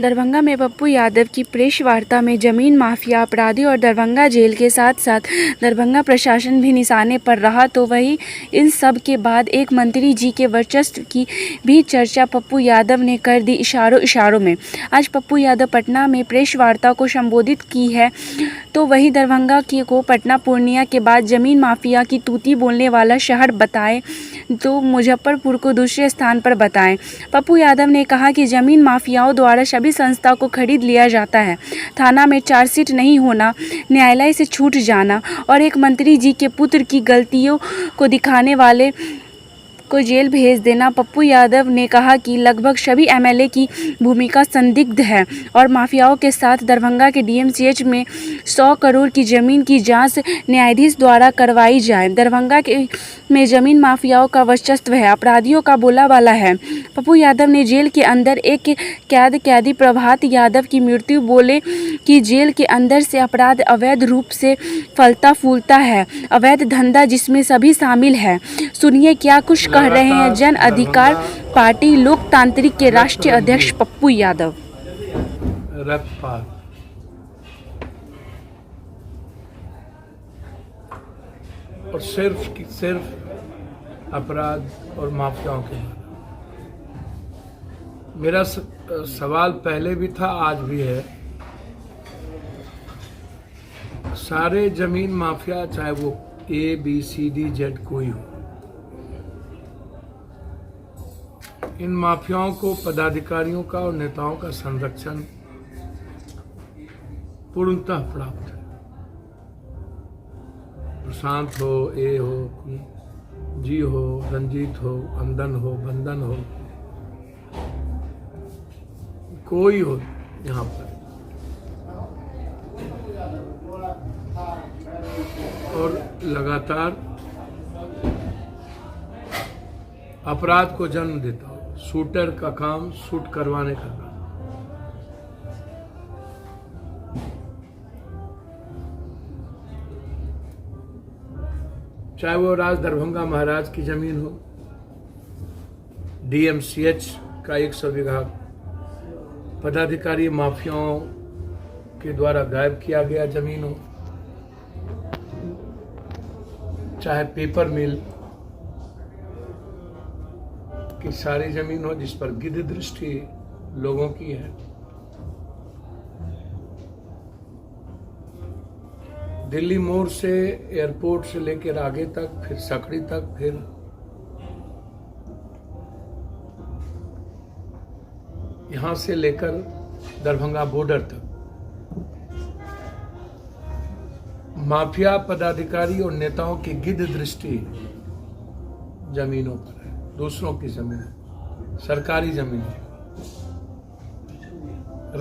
दरभंगा में पप्पू यादव की प्रेस वार्ता में जमीन माफिया, अपराधी और दरभंगा जेल के साथ साथ दरभंगा प्रशासन भी निशाने पर रहा। तो वहीं इन सब के बाद एक मंत्री जी के वर्चस्व की भी चर्चा पप्पू यादव ने कर दी इशारों में। आज पप्पू यादव पटना में प्रेस वार्ता को संबोधित की है। तो वहीं दरभंगा को पटना पूर्णिया के बाद जमीन माफिया की तूती बोलने वाला शहर बताएं तो मुजफ्फरपुर को दूसरे स्थान पर बताएं। पप्पू यादव ने कहा कि जमीन माफियाओं द्वारा सभी संस्था को खरीद लिया जाता है। थाना में चार्जशीट नहीं होना, न्यायालय से छूट जाना और एक मंत्री जी के पुत्र की गलतियों को दिखाने वाले को जेल भेज देना। पप्पू यादव ने कहा कि लगभग सभी एमएलए की भूमिका संदिग्ध है और माफियाओं के साथ दरभंगा के डीएमसीएच में 100 करोड़ की जमीन की जांच न्यायाधीश द्वारा करवाई जाए। दरभंगा में जमीन माफियाओं का वर्चस्व है, अपराधियों का बोलाबाला है। पप्पू यादव ने जेल के अंदर एक कैदी प्रभात यादव की मृत्यु बोले कि जेल के अंदर से अपराध अवैध रूप से फलता फूलता है, अवैध धंधा जिसमें सभी शामिल है। सुनिए क्या कुछ कह रहे हैं जन अधिकार पार्टी लोकतांत्रिक के राष्ट्रीय अध्यक्ष पप्पू यादव। रक्तपात और सिर्फ अपराध और माफियाओं के बारे में मेरा सवाल पहले भी था, आज भी है। सारे जमीन माफिया, चाहे वो ABCD Z कोई हो, इन माफियाओं को पदाधिकारियों का और नेताओं का संरक्षण पूर्णतः प्राप्त है। प्रशांत हो, A हो, G हो, रंजीत हो, अंदन हो, बंदन हो, कोई हो यहाँ पर, और लगातार अपराध को जन्म देता हो। शूटर का काम शूट करवाने का काम। चाहे वो राज दरभंगा महाराज की जमीन हो, DMCH का 100 बीघा पदाधिकारी माफियाओं के द्वारा गायब किया गया जमीन हो, चाहे पेपर मिल की सारी जमीन हो जिस पर गिद्ध दृष्टि लोगों की है, दिल्ली मोड़ से एयरपोर्ट से लेकर आगे तक, फिर सकड़ी तक, फिर यहां से लेकर दरभंगा बॉर्डर तक माफिया पदाधिकारी और नेताओं की गिद्ध दृष्टि जमीनों पर है। दूसरों की जमीन, सरकारी जमीन,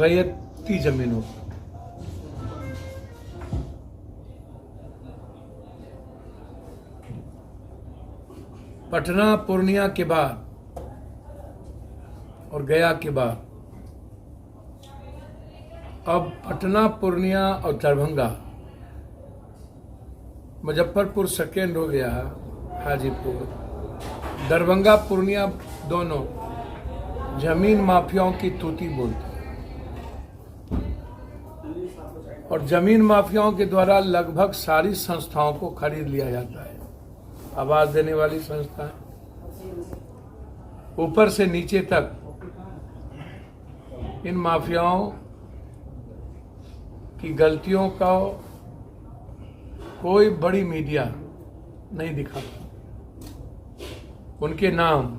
रैयती जमीनों पर। पटना पूर्णिया के बाद और गया के बाद अब पटना, पूर्णिया और दरभंगा, मुजफ्फरपुर सेकेंड हो गया, हाजीपुर, दरभंगा, पूर्णिया दोनों जमीन माफियाओं की तूती बोलते हैं और जमीन माफियाओं के द्वारा लगभग सारी संस्थाओं को खरीद लिया जाता है। आवाज देने वाली संस्था, ऊपर से नीचे तक इन माफियाओं की गलतियों का कोई बड़ी मीडिया नहीं दिखाता। उनके नाम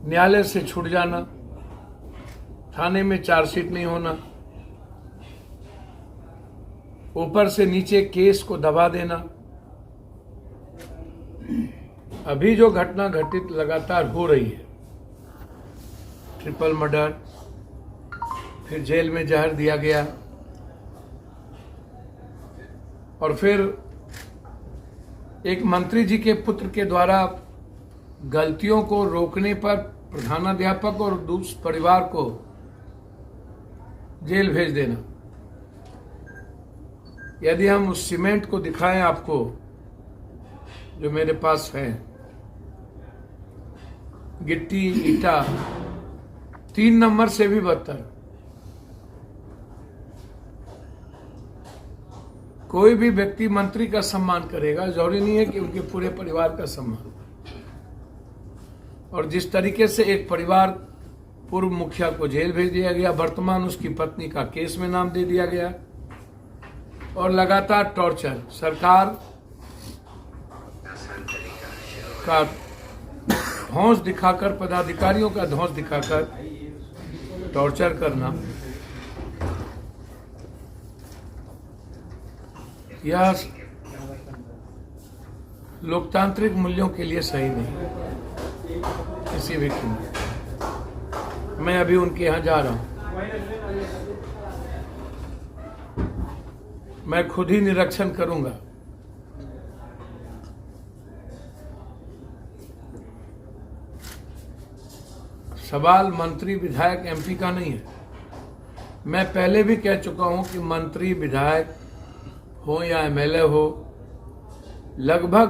न्यायालय से छूट जाना, थाने में चार्जशीट नहीं होना, ऊपर से नीचे केस को दबा देना। अभी जो घटना घटित लगातार हो रही है, ट्रिपल मर्डर, फिर जेल में जहर दिया गया और फिर एक मंत्री जी के पुत्र के द्वारा गलतियों को रोकने पर प्रधानाध्यापक और दूसरे परिवार को जेल भेज देना। यदि हम उस सीमेंट को दिखाएं आपको, जो मेरे पास है, गिट्टी, ईटा, 3 नंबर से भी बदतर। कोई भी व्यक्ति मंत्री का सम्मान करेगा, जरूरी नहीं है कि उनके पूरे परिवार का सम्मान। और जिस तरीके से एक परिवार पूर्व मुखिया को जेल भेज दिया गया, वर्तमान उसकी पत्नी का केस में नाम दे दिया गया, और लगातार टॉर्चर, सरकार का धौंस दिखाकर, पदाधिकारियों का धौंस दिखाकर टॉर्चर करना, यह लोकतांत्रिक मूल्यों के लिए सही नहीं किसी भी कीमत। मैं अभी उनके यहाँ जा रहा हूं, मैं खुद ही निरीक्षण करूंगा। सवाल मंत्री विधायक एमपी का नहीं है। मैं पहले भी कह चुका हूं कि मंत्री विधायक हो या एमएलए हो, लगभग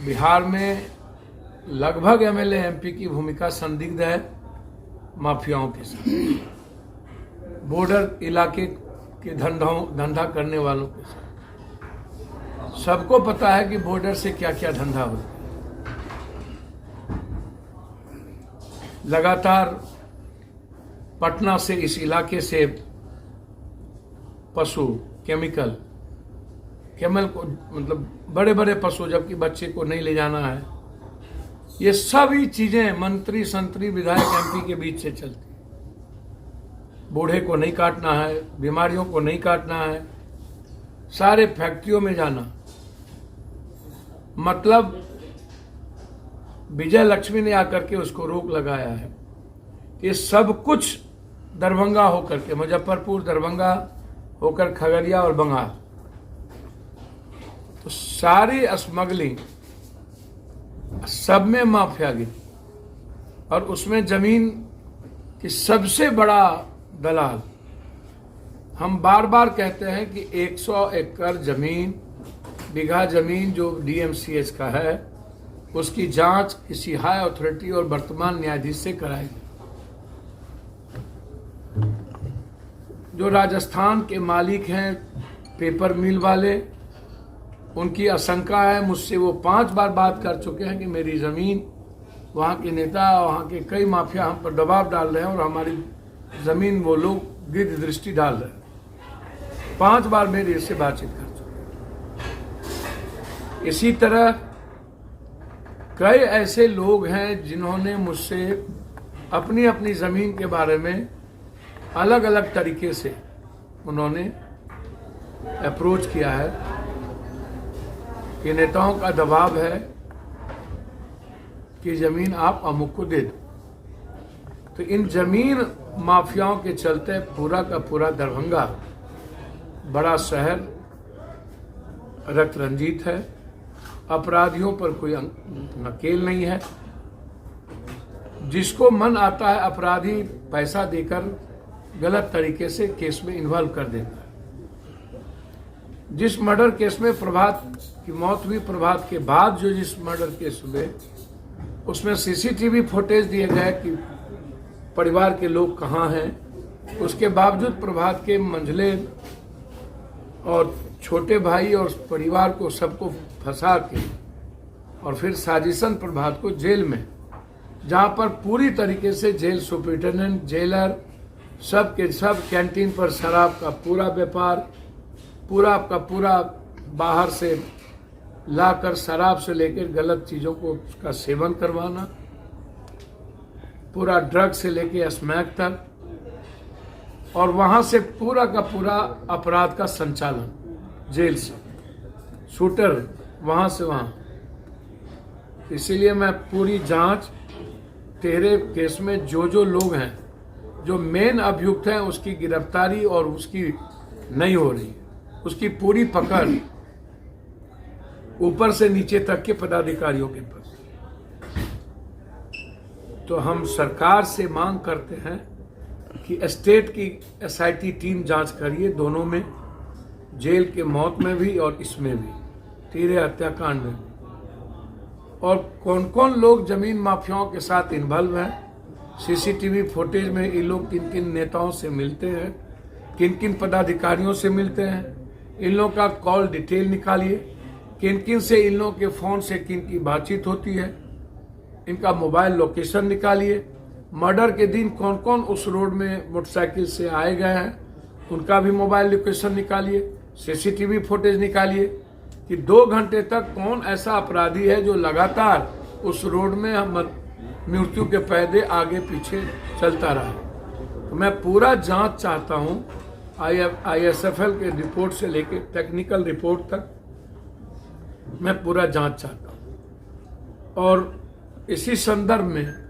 बिहार में लगभग एमएलए एमपी की भूमिका संदिग्ध है माफियाओं के साथ, बॉर्डर इलाके के धंधा करने वालों के साथ। सबको पता है कि बॉर्डर से क्या क्या धंधा होता है। लगातार पटना से, इस इलाके से पशु केमिकल को, मतलब बड़े बड़े पशु, जबकि बच्चे को नहीं ले जाना है, ये सभी चीजें मंत्री संतरी विधायक एमपी के बीच से चलती। बूढ़े को नहीं काटना है, बीमारियों को नहीं काटना है, सारे फैक्ट्रियों में जाना। मतलब विजय लक्ष्मी ने आकर के उसको रोक लगाया है। ये सब कुछ दरभंगा होकर के, मुजफ्फरपुर, दरभंगा होकर खगड़िया और बंगाल, तो सारी स्मगलिंग, सब में माफियागिरी, और उसमें जमीन की सबसे बड़ा दलाल। हम बार बार कहते हैं कि 100 एकड़ जमीन, बीघा जमीन जो डीएमसीएच का है, उसकी जांच किसी हाई अथॉरिटी और वर्तमान न्यायाधीश से कराएगी। जो राजस्थान के मालिक हैं पेपर मिल वाले, उनकी आशंका है, मुझसे वो 5 बार बात कर चुके हैं कि मेरी जमीन, वहाँ के नेता, वहाँ के कई माफिया हम पर दबाव डाल रहे हैं और हमारी जमीन वो लोग गिद्ध दृष्टि डाल रहे हैं। 5 बार मेरे इससे बातचीत कर चुके। इसी तरह कई ऐसे लोग हैं जिन्होंने मुझसे अपनी अपनी जमीन के बारे में अलग अलग तरीके से उन्होंने अप्रोच किया है कि नेताओं का दबाव है कि जमीन आप अमुक को दे दो। तो इन जमीन माफियाओं के चलते पूरा का पूरा दरभंगा बड़ा शहर रक्त रंजित है। अपराधियों पर कोई नकेल नहीं है। जिसको मन आता है अपराधी पैसा देकर गलत तरीके से केस में इन्वॉल्व कर देता है। जिस मर्डर केस में प्रभात की मौत हुई, प्रभात के बाद जो जिस मर्डर केस हुए, उसमें सीसीटीवी फुटेज दिए गए कि परिवार के लोग कहाँ हैं। उसके बावजूद प्रभात के मंझले और छोटे भाई और परिवार को सबको फंसा के और फिर साजिशन प्रभात को जेल में, जहाँ पर पूरी तरीके से जेल सुपरिटेंडेंट, जेलर, सब के सब कैंटीन पर शराब का पूरा व्यापार, पूरा का पूरा बाहर से लाकर शराब से लेकर गलत चीज़ों को उसका सेवन करवाना, पूरा ड्रग से लेकर स्मैक तक, और वहाँ से पूरा का पूरा अपराध का संचालन जेल से, शूटर वहाँ से वहाँ। इसीलिए मैं पूरी जांच, तेरे केस में जो लोग हैं, जो मेन अभियुक्त हैं, उसकी गिरफ्तारी और उसकी नहीं हो रही, उसकी पूरी पकड़ ऊपर से नीचे तक के पदाधिकारियों के पास। तो हम सरकार से मांग करते हैं कि स्टेट की एसआईटी टीम जांच करिए, दोनों में, जेल के मौत में भी और इसमें भी, तीरे हत्याकांड में भी, और कौन कौन लोग जमीन माफियाओं के साथ इन्वॉल्व हैं सीसीटीवी फुटेज में ये लोग किन किन नेताओं से मिलते हैं, किन किन पदाधिकारियों से मिलते हैं, इन लोगों का कॉल डिटेल निकालिए, किन किन से इन लोगों के फ़ोन से किन की बातचीत होती है, इनका मोबाइल लोकेशन निकालिए। मर्डर के दिन कौन कौन उस रोड में मोटरसाइकिल से आए गए हैं उनका भी मोबाइल लोकेशन निकालिए, सीसीटीवी फुटेज निकालिए कि 2 घंटे तक कौन ऐसा अपराधी है जो लगातार उस रोड में मृत्यु के पैदे आगे पीछे चलता रहा। तो मैं पूरा जांच चाहता हूं, ISFL के रिपोर्ट से लेकर टेक्निकल रिपोर्ट तक मैं पूरा जांच चाहता हूं। और इसी संदर्भ में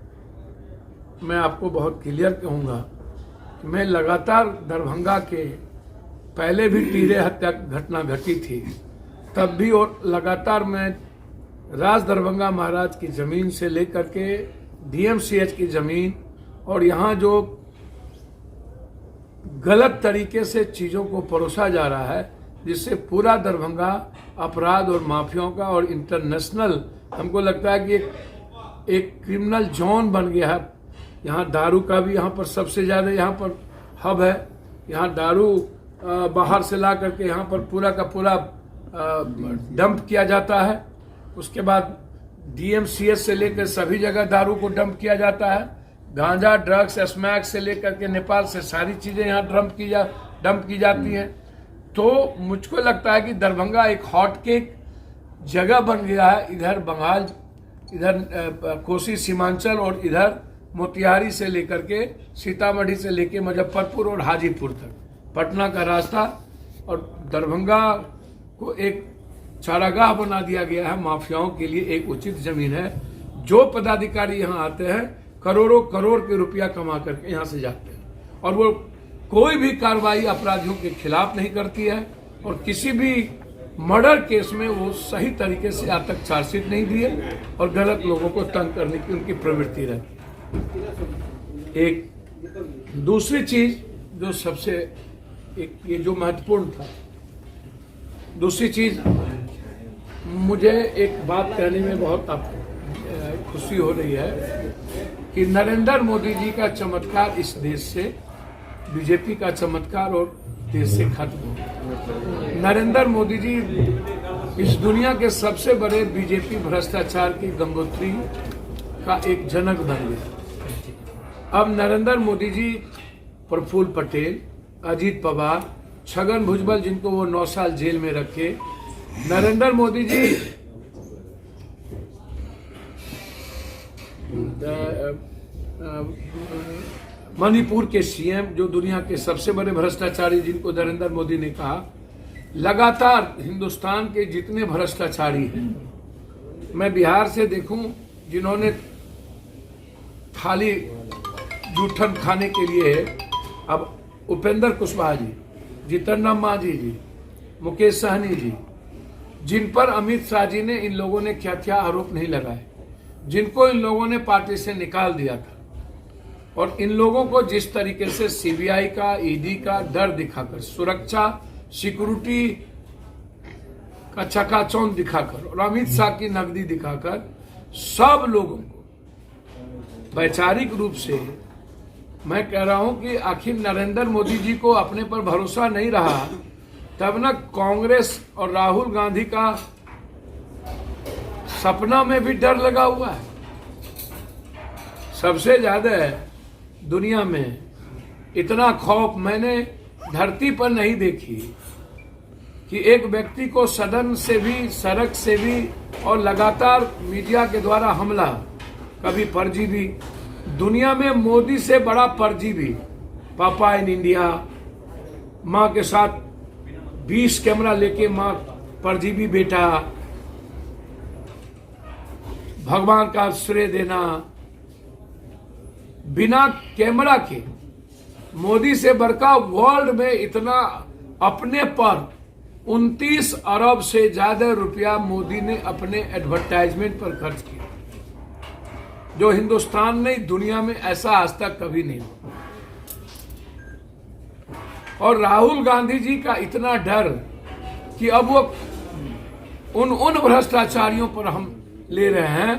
मैं आपको बहुत क्लियर कहूंगा कि मैं लगातार दरभंगा के पहले भी टीरे हत्या घटना घटी थी, तब भी और लगातार मैं राज दरभंगा महाराज की ज़मीन से लेकर के DMCH की ज़मीन और यहाँ जो गलत तरीके से चीज़ों को परोसा जा रहा है, जिससे पूरा दरभंगा अपराध और माफियाओं का और इंटरनेशनल, हमको लगता है कि एक क्रिमिनल जोन बन गया है। यहाँ दारू का भी यहाँ पर सबसे ज़्यादा यहाँ पर हब है। यहाँ दारू बाहर से ला करके यहाँ पर पूरा का पूरा डंप किया जाता है। उसके बाद DMCH से लेकर सभी जगह दारू को डंप किया जाता है। गांजा, ड्रग्स, स्मैक से लेकर के नेपाल से सारी चीज़ें यहाँ डंप की जाती हैं। तो मुझको लगता है कि दरभंगा एक हॉटकेक जगह बन गया है। इधर बंगाल, इधर कोसी सीमांचल और इधर मोतिहारी से लेकर के सीतामढ़ी से लेकर मुजफ्फरपुर और हाजीपुर तक पटना का रास्ता, और दरभंगा को एक चारागाह बना दिया गया है। माफियाओं के लिए एक उचित जमीन है। जो पदाधिकारी यहाँ आते हैं करोड़ों करोड़ के रुपया कमा करके यहाँ से जाते हैं, और वो कोई भी कार्रवाई अपराधियों के खिलाफ नहीं करती है। और किसी भी मर्डर केस में वो सही तरीके से आज तक चार्जशीट नहीं दिए, और गलत लोगों को तंग करने की उनकी प्रवृत्ति रहती है। एक दूसरी चीज जो सबसे ये जो महत्वपूर्ण था, दूसरी चीज मुझे एक बात कहने में बहुत खुशी हो रही है कि नरेंद्र मोदी जी का चमत्कार इस देश से, बीजेपी का चमत्कार और देश से खत्म हो। नरेंद्र मोदी जी इस दुनिया के सबसे बड़े बीजेपी भ्रष्टाचार की गंगोत्री का एक जनक बन गया। अब नरेंद्र मोदी जी, प्रफुल्ल पटेल, अजीत पवार, छगन भुजबल जिनको वो 9 साल जेल में रखे, नरेंद्र मोदी जी मणिपुर के CM जो दुनिया के सबसे बड़े भ्रष्टाचारी जिनको नरेंद्र मोदी ने कहा, लगातार हिंदुस्तान के जितने भ्रष्टाचारी हैं, मैं बिहार से देखूं जिन्होंने थाली जूठन खाने के लिए, अब उपेंद्र कुशवाहा जी, जितन मांझी जी, मुकेश सहनी जी, जिन पर अमित शाह जी ने, इन लोगों ने क्या क्या आरोप नहीं लगाए, जिनको इन लोगों ने पार्टी से निकाल दिया था, और इन लोगों को जिस तरीके से CBI का, ED का डर दिखाकर, सुरक्षा सिक्योरिटी का चकाचौंध दिखाकर और अमित शाह की नकदी दिखाकर सब लोगों को वैचारिक रूप से, मैं कह रहा हूं कि आखिर नरेंद्र मोदी जी को अपने पर भरोसा नहीं रहा, तब न कांग्रेस और राहुल गांधी का सपना में भी डर लगा हुआ है। सबसे ज्यादा दुनिया में इतना खौफ मैंने धरती पर नहीं देखी कि एक व्यक्ति को सदन से भी, सड़क से भी और लगातार मीडिया के द्वारा हमला, कभी परजीवी, दुनिया में मोदी से बड़ा परजीवी, पापा इन इंडिया, माँ के साथ 20 कैमरा लेके माँ परजीवी बेटा, भगवान का श्रेय देना, बिना कैमरा के मोदी से बढ़कर वर्ल्ड में इतना अपने पर 29 अरब से ज्यादा रुपया मोदी ने अपने एडवर्टाइजमेंट पर खर्च किया, जो हिंदुस्तान नहीं दुनिया में ऐसा आज तक कभी नहीं हुआ। और राहुल गांधी जी का इतना डर कि अब वो उन भ्रष्टाचारियों पर हम ले रहे हैं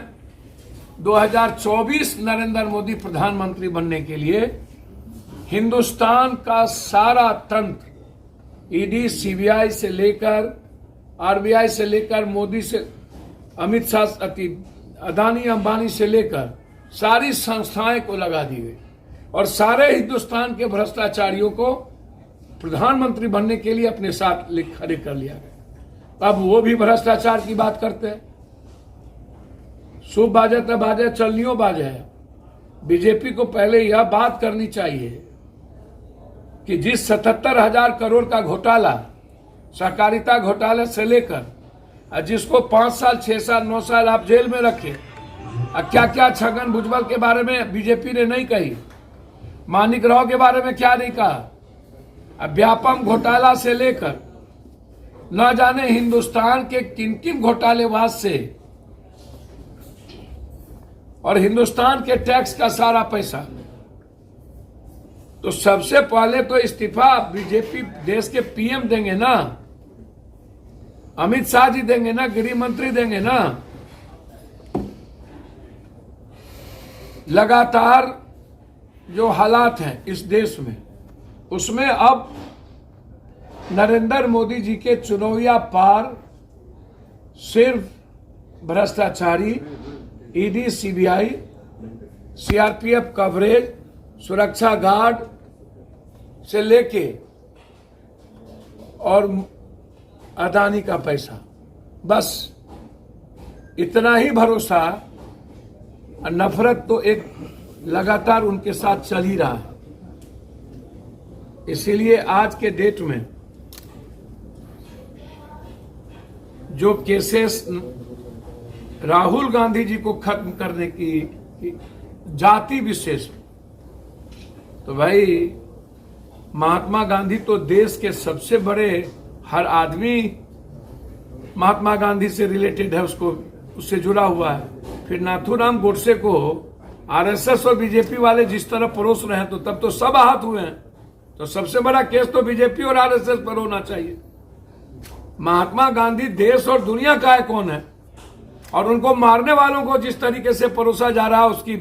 2024 नरेंद्र मोदी प्रधानमंत्री बनने के लिए हिंदुस्तान का सारा तंत्र, ईडी, सीबीआई से लेकर आरबीआई से लेकर मोदी से अमित शाह, अदानी अंबानी से लेकर सारी संस्थाएं को लगा दी गई और सारे हिंदुस्तान के भ्रष्टाचारियों को प्रधानमंत्री बनने के लिए अपने साथ खड़े कर लिया गया। अब वो भी भ्रष्टाचार की बात करते हैं। शुभ बाजे तो बाजे, चलनियों बाजे है। बीजेपी को पहले यह बात करनी चाहिए कि जिस 77,000 करोड़ का घोटाला, सहकारिता घोटाले से लेकर जिसको 5 साल, 6 साल, 9 साल आप जेल में रखे, क्या क्या छगन भुजबल के बारे में बीजेपी ने नहीं कही, मानिक राव के बारे में क्या नहीं कहा, व्यापम घोटाला से लेकर न जाने हिंदुस्तान के किन किन घोटालेबाज से और हिंदुस्तान के टैक्स का सारा पैसा। तो सबसे पहले तो इस्तीफा बीजेपी देश के पीएम देंगे ना, अमित शाह जी देंगे ना, गृह मंत्री देंगे ना। लगातार जो हालात हैं इस देश में, उसमें अब नरेंद्र मोदी जी के चुनौतियां पार सिर्फ भ्रष्टाचारी, ईडी, सीबीआई, सीआरपीएफ कवरेज, सुरक्षा गार्ड से लेके और अदानी का पैसा, बस इतना ही भरोसा। नफरत तो एक लगातार उनके साथ चल ही रहा है। इसीलिए आज के डेट में जो केसेस राहुल गांधी जी को खत्म करने की जाति विशेष, तो भाई महात्मा गांधी तो देश के सबसे बड़े, हर आदमी महात्मा गांधी से रिलेटेड है, उसको उससे जुड़ा हुआ है। फिर नाथूराम गोडसे को आरएसएस और बीजेपी वाले जिस तरह परोस रहे हैं, तो तब तो सब आहत हुए हैं। तो सबसे बड़ा केस तो बीजेपी और आरएसएस पर होना चाहिए। महात्मा गांधी देश और दुनिया का आइकॉन है और उनको मारने वालों को जिस तरीके से परोसा जा रहा है, उसकी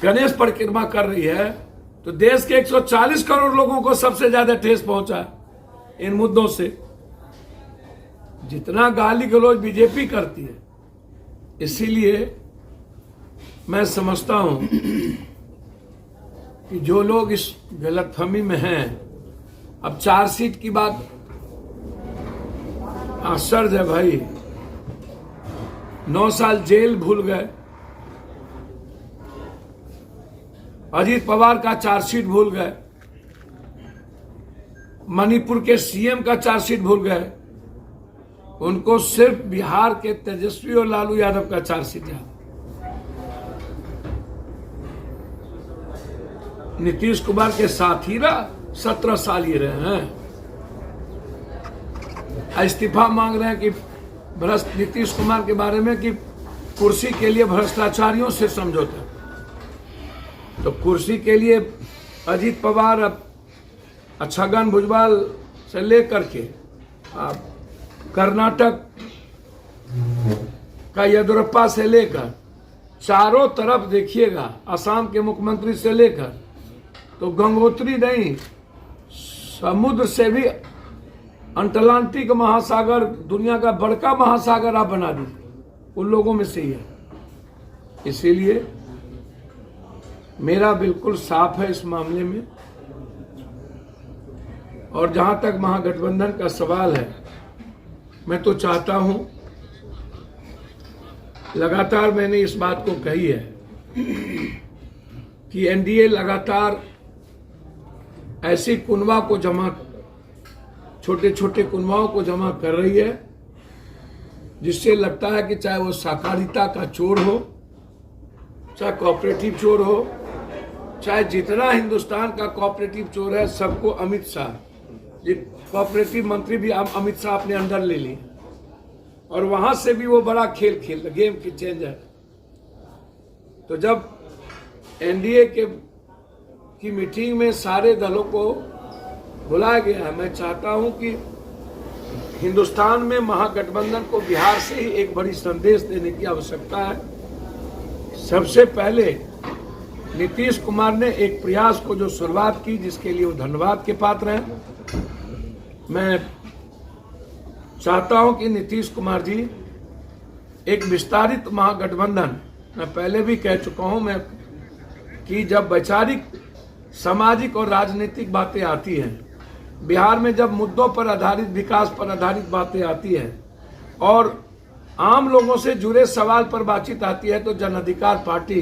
गणेश परिक्रमा कर रही है, तो देश के 140 करोड़ लोगों को सबसे ज्यादा ठेस पहुंचा है इन मुद्दों से। जितना गाली गलौज बीजेपी करती है, इसीलिए मैं समझता हूं कि जो लोग इस गलतफहमी में हैं, अब चार्जशीट की बात आश्चर्य है भाई। 9 साल जेल भूल गए, अजीत पवार का चार्जशीट भूल गए, मणिपुर के सीएम का चार्जशीट भूल गए, उनको सिर्फ बिहार के तेजस्वी और लालू यादव का चार्जशीट याद। नीतीश कुमार के साथ ही 17 साल ही रहे हैं। इस्तीफा मांग रहे हैं कि नीतीश कुमार के बारे में कि कुर्सी के लिए भ्रष्टाचारियों से समझौता। तो कुर्सी के लिए अजीत पवार, अब छगन भुजबल से लेकर के कर्नाटक का येदियुरप्पा से लेकर चारों तरफ देखिएगा, असम के मुख्यमंत्री से लेकर तो गंगोत्री नहीं, समुद्र से भी अटलांटिक महासागर, दुनिया का बड़का महासागर आप बना दीजिए, उन लोगों में से ही है। इसीलिए मेरा बिल्कुल साफ है इस मामले में। और जहां तक महागठबंधन का सवाल है, मैं तो चाहता हूं, लगातार मैंने इस बात को कही है कि एनडीए लगातार ऐसी कुनवा को जमा, छोटे छोटे कुनवाओं को जमा कर रही है, जिससे लगता है कि चाहे वो सहकारिता का चोर हो, चाहे कोऑपरेटिव चोर हो, चाहे जितना हिंदुस्तान का कोऑपरेटिव चोर है, सबको अमित शाह, कोऑपरेटिव मंत्री भी अमित शाह अपने अंडर ले लिए और वहां से भी वो बड़ा खेल खेल, गेम की चेंजर। तो जब एनडीए की मीटिंग में सारे दलों को बुलाया गया है, मैं चाहता हूं कि हिंदुस्तान में महागठबंधन को बिहार से ही एक बड़ी संदेश देने की आवश्यकता है सबसे पहले नीतीश कुमार ने एक प्रयास को जो शुरुआत की, जिसके लिए वो धन्यवाद के पात्र हैं। मैं चाहता हूं कि नीतीश कुमार जी एक विस्तारित महागठबंधन, मैं पहले भी कह चुका हूं मैं कि जब वैचारिक, सामाजिक और राजनीतिक बातें आती हैं, बिहार में जब मुद्दों पर आधारित, विकास पर आधारित बातें आती हैं और आम लोगों से जुड़े सवाल पर बातचीत आती है, तो जन अधिकार पार्टी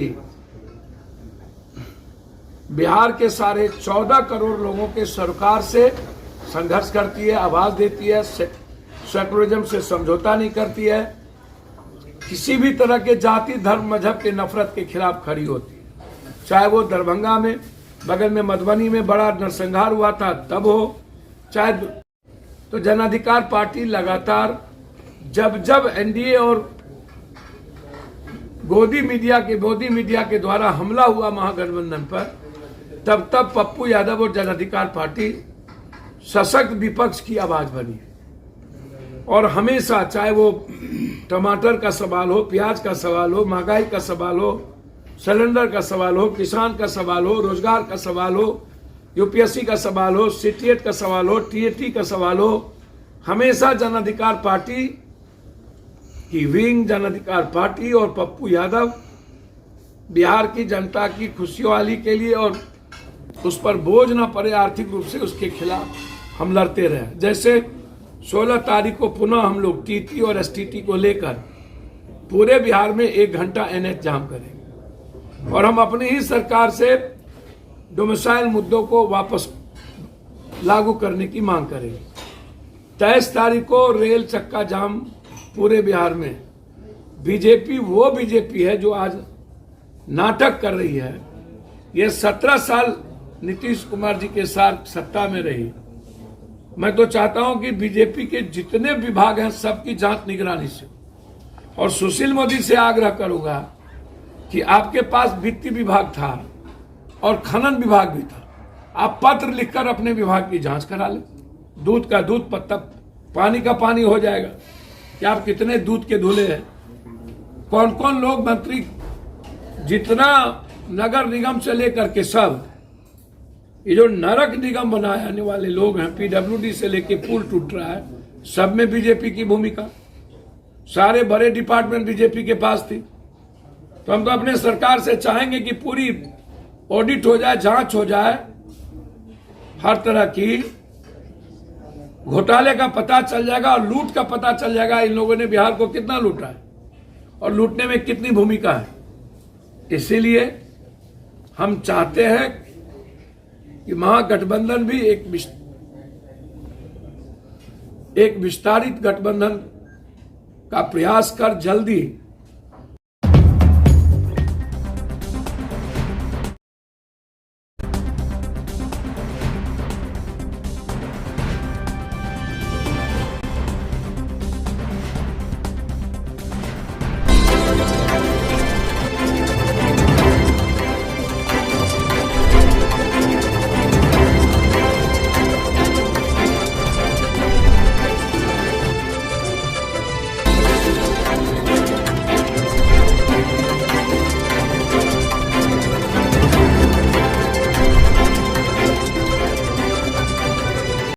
बिहार के 14.5 करोड़ लोगों के सरकार से संघर्ष करती है, आवाज देती है, सेकुलरिज्म से समझौता नहीं करती है, किसी भी तरह के जाति, धर्म, मजहब के नफरत के खिलाफ खड़ी होती है। चाहे वो दरभंगा में, बगल में मधुबनी में बड़ा नरसंहार हुआ था तब हो, चाहे तो जन अधिकार पार्टी लगातार जब एनडीए और मोदी मीडिया के द्वारा हमला हुआ महागठबंधन पर, तब पप्पू यादव और जन अधिकार पार्टी सशक्त विपक्ष की आवाज बनी। और हमेशा, चाहे वो टमाटर का सवाल हो, प्याज का सवाल हो, महंगाई का सवाल हो, सिलेंडर का सवाल हो, किसान का सवाल हो, रोजगार का सवाल हो, यूपीएससी का सवाल हो, सीटीएट का सवाल हो, टीएटी का सवाल हो, हमेशा जन अधिकार पार्टी की विंग, जन अधिकार पार्टी और पप्पू यादव बिहार की जनता की खुशहाली के लिए और उस पर बोझ ना पड़े आर्थिक रूप से, उसके खिलाफ हम लड़ते रहे। जैसे 16 तारीख को पुनः हम लोग टीटी और एसटीटी को लेकर पूरे बिहार में 1 घंटा एनएच जाम करेंगे और हम अपनी ही सरकार से डोमिसाइल मुद्दों को वापस लागू करने की मांग करेंगे। 23 तारीख को रेल चक्का जाम पूरे बिहार में। बीजेपी वो बीजेपी है जो आज नाटक कर रही है। ये 17 साल नीतीश कुमार जी के साथ सत्ता में रही। मैं तो चाहता हूं कि बीजेपी के जितने विभाग हैं सबकी जांच निगरानी से, और सुशील मोदी से आग्रह करूंगा कि आपके पास वित्त विभाग था और खनन विभाग भी था, आप पत्र लिखकर अपने विभाग की जांच करा लें। दूध का दूध, पत्ता पानी का पानी हो जाएगा कि आप कितने दूध के धुले हैं, कौन कौन लोग मंत्री, जितना नगर निगम से लेकर के सब, ये जो नरक निगम बनाने वाले लोग हैं, पीडब्ल्यूडी से लेके पुल टूट रहा है, सब में बीजेपी की भूमिका। सारे बड़े डिपार्टमेंट बीजेपी के पास थी। तो हम तो अपने सरकार से चाहेंगे कि पूरी ऑडिट हो जाए, जांच हो जाए, हर तरह की घोटाले का पता चल जाएगा और लूट का पता चल जाएगा, इन लोगों ने बिहार को कितना लूटा है और लूटने में कितनी भूमिका है। इसीलिए हम चाहते हैं कि महागठबंधन भी एक विस्तारित गठबंधन का प्रयास कर जल्दी